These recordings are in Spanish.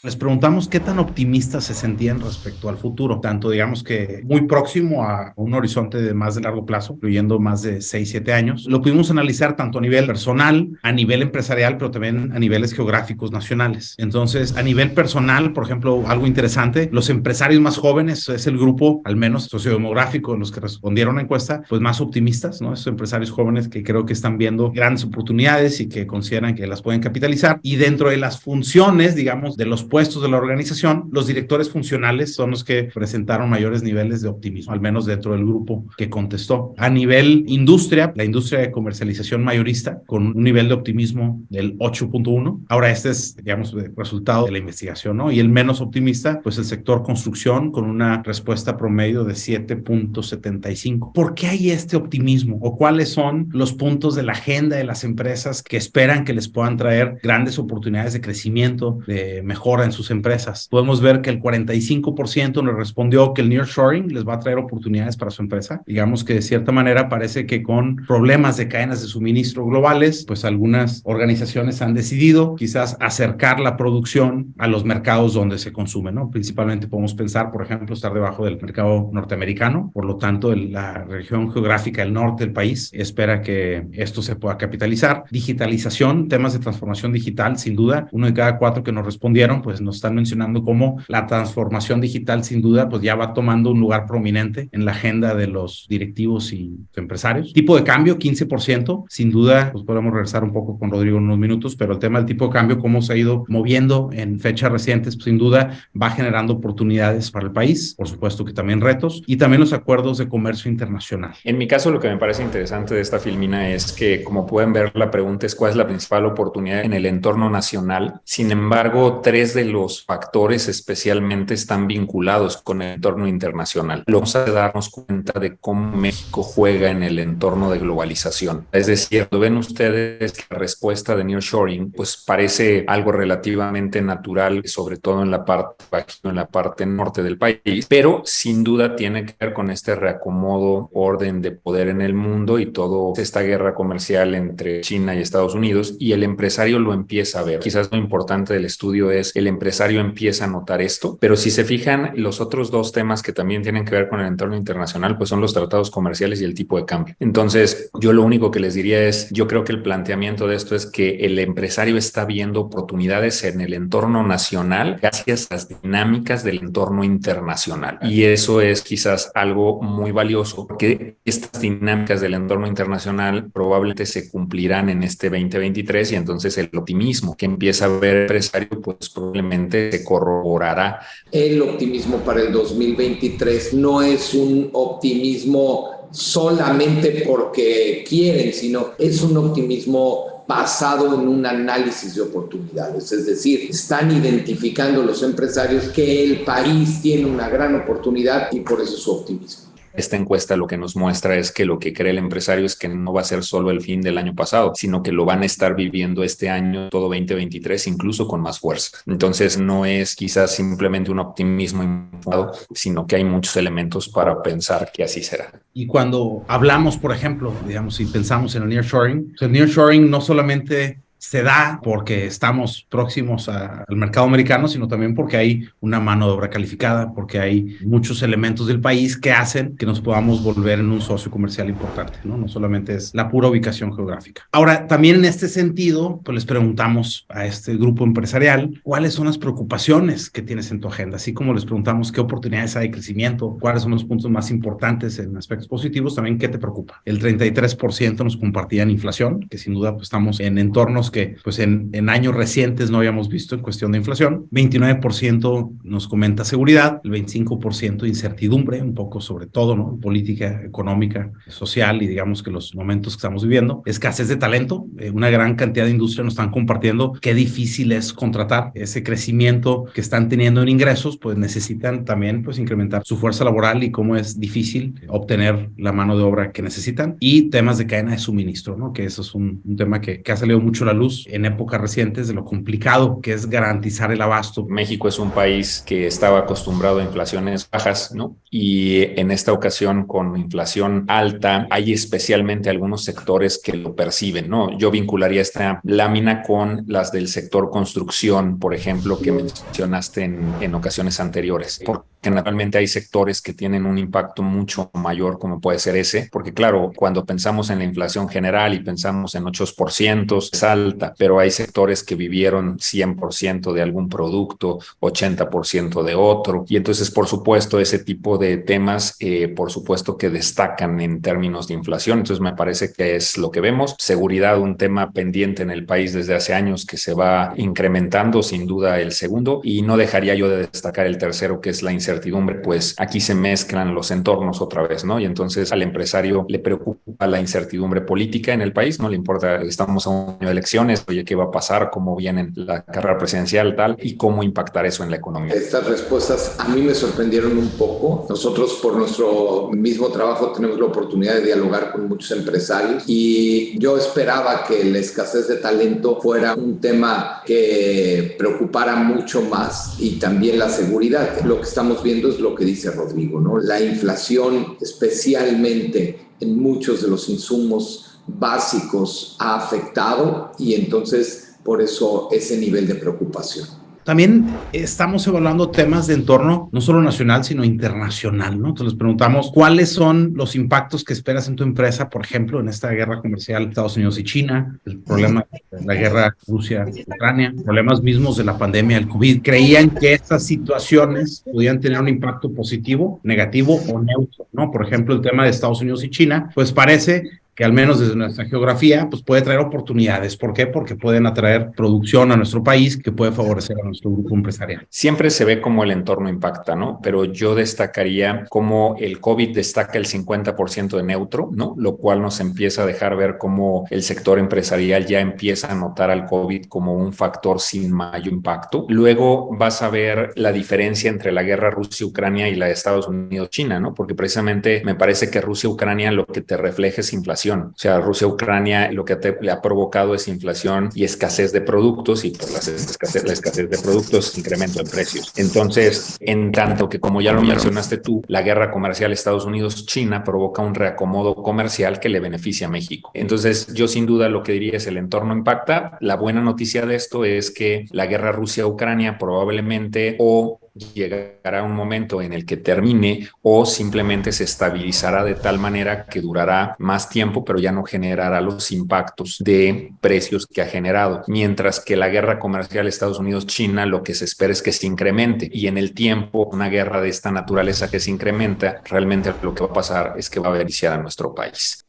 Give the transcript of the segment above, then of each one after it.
Les preguntamos qué tan optimistas se sentían respecto al futuro, tanto digamos que muy próximo a un horizonte de más de largo plazo, incluyendo más de 6, 7 años. Lo pudimos analizar tanto a nivel personal, a nivel empresarial, pero también a niveles geográficos nacionales. Entonces, a nivel personal, por ejemplo, algo interesante, los empresarios más jóvenes es el grupo, al menos sociodemográfico, de los que respondieron a la encuesta, pues más optimistas, ¿no? Esos empresarios jóvenes que creo que están viendo grandes oportunidades y que consideran que las pueden capitalizar. Y dentro de las funciones, digamos, de los puestos de la organización, los directores funcionales son los que presentaron mayores niveles de optimismo, al menos dentro del grupo que contestó. A nivel industria, la industria de comercialización mayorista, con un nivel de optimismo del 8.1. Ahora, este es, digamos, el resultado de la investigación, ¿no? Y el menos optimista, pues el sector construcción, con una respuesta promedio de 7.75. ¿Por qué hay este optimismo? ¿O cuáles son los puntos de la agenda de las empresas que esperan que les puedan traer grandes oportunidades de crecimiento, de mejora en sus empresas? Podemos ver que el 45% nos respondió que el nearshoring les va a traer oportunidades para su empresa. Digamos que de cierta manera parece que con problemas de cadenas de suministro globales, pues algunas organizaciones han decidido quizás acercar la producción a los mercados donde se consume, ¿no? Principalmente podemos pensar, por ejemplo, estar debajo del mercado norteamericano. Por lo tanto, la región geográfica del norte del país espera que esto se pueda capitalizar. Digitalización, temas de transformación digital, sin duda. 1 de cada 4 que nos respondieron, pues nos están mencionando cómo la transformación digital, sin duda, pues ya va tomando un lugar prominente en la agenda de los directivos y empresarios. Tipo de cambio, 15%. Sin duda, pues podemos regresar un poco con Rodrigo en unos minutos, pero el tema del tipo de cambio, cómo se ha ido moviendo en fechas recientes, pues sin duda va generando oportunidades para el país, por supuesto que también retos, y también los acuerdos de comercio internacional. En mi caso, lo que me parece interesante de esta filmina es que, como pueden ver, la pregunta es cuál es la principal oportunidad en el entorno nacional. Sin embargo, 3 de los factores especialmente están vinculados con el entorno internacional. Lo vamos a darnos cuenta de cómo México juega en el entorno de globalización. Es decir, cuando ven ustedes la respuesta de nearshoring, pues parece algo relativamente natural, sobre todo en la parte norte del país, pero sin duda tiene que ver con este reacomodo, orden de poder en el mundo y toda esta guerra comercial entre China y Estados Unidos, y el empresario lo empieza a ver. Quizás lo importante del estudio es el empresario empieza a notar esto, pero si se fijan, los otros 2 temas que también tienen que ver con el entorno internacional, pues son los tratados comerciales y el tipo de cambio. Entonces, yo lo único que les diría es, yo creo que el planteamiento de esto es que el empresario está viendo oportunidades en el entorno nacional gracias a las dinámicas del entorno internacional. Y eso es quizás algo muy valioso, porque estas dinámicas del entorno internacional probablemente se cumplirán en este 2023, y entonces el optimismo que empieza a ver el empresario pues probablemente se corroborará. El optimismo para el 2023 no es un optimismo solamente porque quieren, sino es un optimismo basado en un análisis de oportunidades. Es decir, están identificando los empresarios que el país tiene una gran oportunidad y por eso su optimismo. Esta encuesta lo que nos muestra es que lo que cree el empresario es que no va a ser solo el fin del año pasado, sino que lo van a estar viviendo este año, todo 2023, incluso con más fuerza. Entonces no es quizás simplemente un optimismo infundado, sino que hay muchos elementos para pensar que así será. Y cuando hablamos, por ejemplo, digamos, si pensamos en el nearshoring, pues el nearshoring no solamente se da porque estamos próximos al mercado americano, sino también porque hay una mano de obra calificada, porque hay muchos elementos del país que hacen que nos podamos volver en un socio comercial importante, ¿no? No solamente es la pura ubicación geográfica. Ahora, también en este sentido, pues les preguntamos a este grupo empresarial cuáles son las preocupaciones que tienes en tu agenda, así como les preguntamos qué oportunidades hay de crecimiento, cuáles son los puntos más importantes en aspectos positivos, también qué te preocupa. El 33% nos compartían inflación, que sin duda pues, estamos en entornos que pues en años recientes no habíamos visto en cuestión de inflación. 29% nos comenta seguridad, el 25% incertidumbre, un poco sobre todo, ¿no? Política económica, social y digamos que los momentos que estamos viviendo. Escasez de talento, una gran cantidad de industrias nos están compartiendo qué difícil es contratar. Ese crecimiento que están teniendo en ingresos, pues necesitan también pues incrementar su fuerza laboral y cómo es difícil obtener la mano de obra que necesitan. Y temas de cadena de suministro, ¿no? Que eso es un tema que ha salido mucho a la luz en épocas recientes de lo complicado que es garantizar el abasto. México es un país que estaba acostumbrado a inflaciones bajas, ¿no? Y en esta ocasión, con inflación alta, hay especialmente algunos sectores que lo perciben, ¿no? Yo vincularía esta lámina con las del sector construcción, por ejemplo, que mencionaste en ocasiones anteriores, porque naturalmente hay sectores que tienen un impacto mucho mayor, como puede ser ese, porque claro, cuando pensamos en la inflación general y pensamos en 8%, es alta, pero hay sectores que vivieron 100% de algún producto, 80% de otro, y entonces, por supuesto, ese tipo de temas, por supuesto que destacan en términos de inflación. Entonces, me parece que es lo que vemos. Seguridad, un tema pendiente en el país desde hace años que se va incrementando, sin duda el segundo, y no dejaría yo de destacar el tercero, que es la incertidumbre, pues aquí se mezclan los entornos otra vez, ¿no? Y entonces al empresario le preocupa la incertidumbre política en el país, no le importa, estamos a un año de elecciones, oye, ¿qué va a pasar? ¿Cómo viene la carrera presidencial, tal? ¿Y cómo impactar eso en la economía? Estas respuestas a mí me sorprendieron un poco. Nosotros, por nuestro mismo trabajo, tenemos la oportunidad de dialogar con muchos empresarios y yo esperaba que la escasez de talento fuera un tema que preocupara mucho más, y también la seguridad. Lo que estamos viendo es lo que dice Rodrigo, ¿no? La inflación, especialmente en muchos de los insumos básicos, ha afectado, y entonces por eso ese nivel de preocupación. También estamos evaluando temas de entorno, no solo nacional, sino internacional, ¿no? Entonces les preguntamos cuáles son los impactos que esperas en tu empresa, por ejemplo, en esta guerra comercial de Estados Unidos y China, el problema de la guerra Rusia-Ucrania, problemas mismos de la pandemia del COVID. ¿Creían que estas situaciones podían tener un impacto positivo, negativo o neutro, ¿no? Por ejemplo, el tema de Estados Unidos y China, pues parece que al menos desde nuestra geografía, pues puede traer oportunidades. ¿Por qué? Porque pueden atraer producción a nuestro país que puede favorecer a nuestro grupo empresarial. Siempre se ve cómo el entorno impacta, ¿no? Pero yo destacaría cómo el COVID destaca el 50% de neutro, ¿no? Lo cual nos empieza a dejar ver cómo el sector empresarial ya empieza a notar al COVID como un factor sin mayor impacto. Luego vas a ver la diferencia entre la guerra Rusia-Ucrania y la de Estados Unidos-China, ¿no? Porque precisamente me parece que Rusia-Ucrania lo que te refleja es inflación. O sea, Rusia-Ucrania lo que le ha provocado es inflación y escasez de productos, y por la escasez de productos, incremento de precios. Entonces, en tanto que, como ya lo mencionaste tú, la guerra comercial Estados Unidos-China provoca un reacomodo comercial que le beneficia a México. Entonces, yo sin duda lo que diría es el entorno impacta. La buena noticia de esto es que la guerra Rusia-Ucrania probablemente o llegará un momento en el que termine o simplemente se estabilizará de tal manera que durará más tiempo, pero ya no generará los impactos de precios que ha generado. Mientras que la guerra comercial Estados Unidos-China, lo que se espera es que se incremente, y en el tiempo una guerra de esta naturaleza que se incrementa, realmente lo que va a pasar es que va a beneficiar a nuestro país.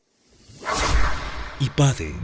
IPADE.